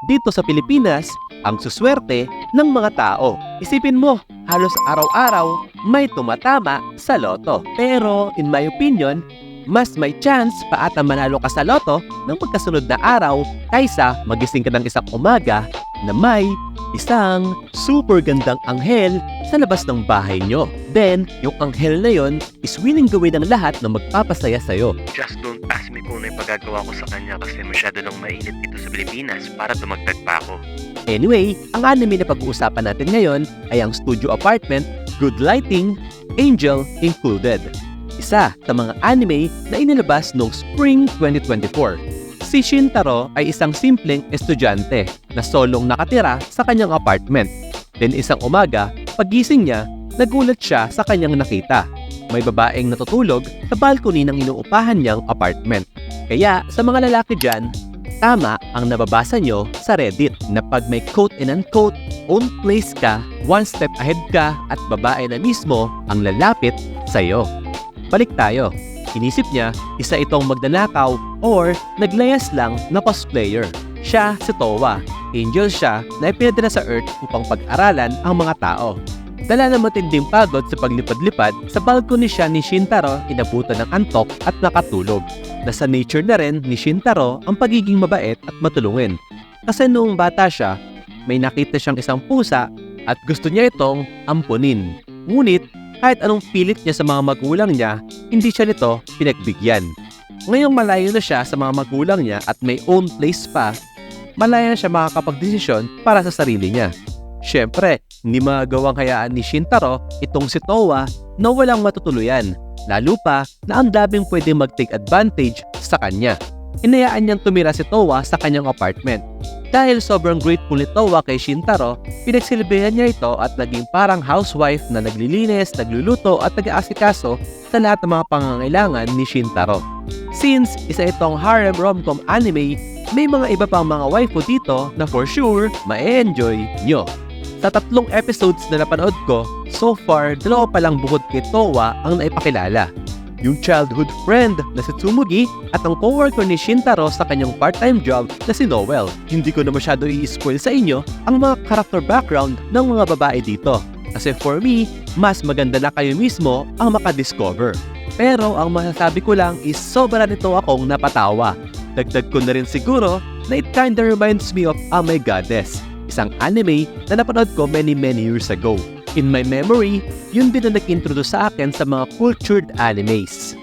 dito sa Pilipinas, ang suswerte ng mga tao. Isipin mo, halos araw-araw may tumatama sa loto. Pero in my opinion, mas may chance pa ata manalo ka sa loto ng magkasunod na araw kaysa magising ka ng isang umaga na may isang super gandang anghel sa labas ng bahay nyo. Then, yung anghel na yon is willing gawin ang lahat na magpapasaya sa'yo. Just don't ask me kung ano yung pagagawa ko sa kanya kasi masyado nang mainit dito sa Pilipinas para dumagdag pa ako. Anyway, ang anime na pag-uusapan natin ngayon ay ang Studio Apartment, Good Lighting, Angel Included. Isa sa mga anime na inilabas noong Spring 2024. Si Shintaro ay isang simpleng estudyante na solong nakatira sa kanyang apartment. Then isang umaga, pagising niya, nagulat siya sa kanyang nakita. May babaeng natutulog sa balcony ng inuupahan niyang apartment. Kaya sa mga lalaki dyan, tama ang nababasa nyo sa Reddit na pag may quote and unquote, own place ka, one step ahead ka at babae na mismo ang lalapit sa'yo. Balik tayo. Inisip niya, isa itong magnanakaw or naglayas lang na cosplayer. Siya si Towa. Angel siya na ipinadala sa Earth upang pag-aralan ang mga tao. Dala ng matinding pagod sa paglipad-lipad, sa balcony siya ni Shintaro inabutan ng antok at nakatulog. Nasa nature na rin ni Shintaro ang pagiging mabait at matulungin. Kasi noong bata siya, may nakita siyang isang pusa at gusto niya itong ampunin. Ngunit, kahit anong pilit niya sa mga magulang niya, hindi siya nito pinagbigyan. Ngayong malayo na siya sa mga magulang niya at may own place pa, malaya na siya makakapagdesisyon para sa sarili niya. Siyempre, hindi magagawang hayaan ni Shintaro itong si Towa na walang matutuluyan, lalo pa na ang daming pwedeng mag-take advantage sa kanya. Hinayaan niyang tumira si Towa sa kanyang apartment. Dahil sobrang grateful ni Towa kay Shintaro, pinagsilbihan niya ito at naging parang housewife na naglilinis, nagluluto at nag-aasikaso sa lahat ng mga pangangailangan ni Shintaro. Since isa itong harem rom-com anime, may mga iba pang mga waifu dito na for sure ma-enjoy nyo. Sa 3 episodes na napanood ko, so far 2 pa lang bukod kay Towa ang naipakilala. Yung childhood friend na si Tsumugi at ang coworker ni Shintaro sa kanyang part-time job na si Noel. Hindi ko na masyado i-spoil sa inyo ang mga character background ng mga babae dito. Kasi for me, mas maganda na kayo mismo ang makadiscover. Pero ang masasabi ko lang is sobra nito akong napatawa. Dagdag ko na rin siguro na it kinda reminds me of Oh My Goddess, isang anime na napanood ko many years ago. In my memory, yun din na nag-introduce sa akin sa mga cultured animes.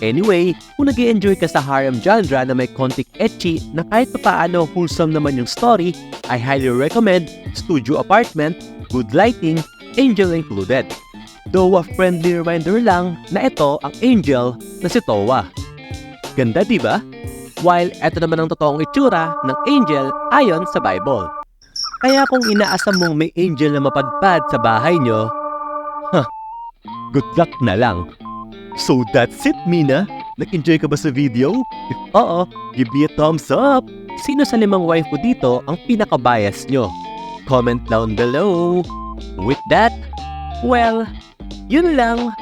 Anyway, kung nag-i-enjoy ka sa harem genre na may konting ecchi na kahit paano wholesome naman yung story, I highly recommend Studio Apartment, Good Lighting, Angel Included. Though a friendly reminder lang na ito ang angel na si Towa. Ganda diba? While eto naman ang totoong itsura ng angel ayon sa Bible. Kaya kung inaasam mong may angel na mapadpad sa bahay nyo, good luck na lang. So that's it, Mina. Nag-enjoy ka ba sa video? If oo, give me a thumbs up. Sino sa 5 waifu dito ang pinaka-bias nyo? Comment down below. With that, well, yun lang.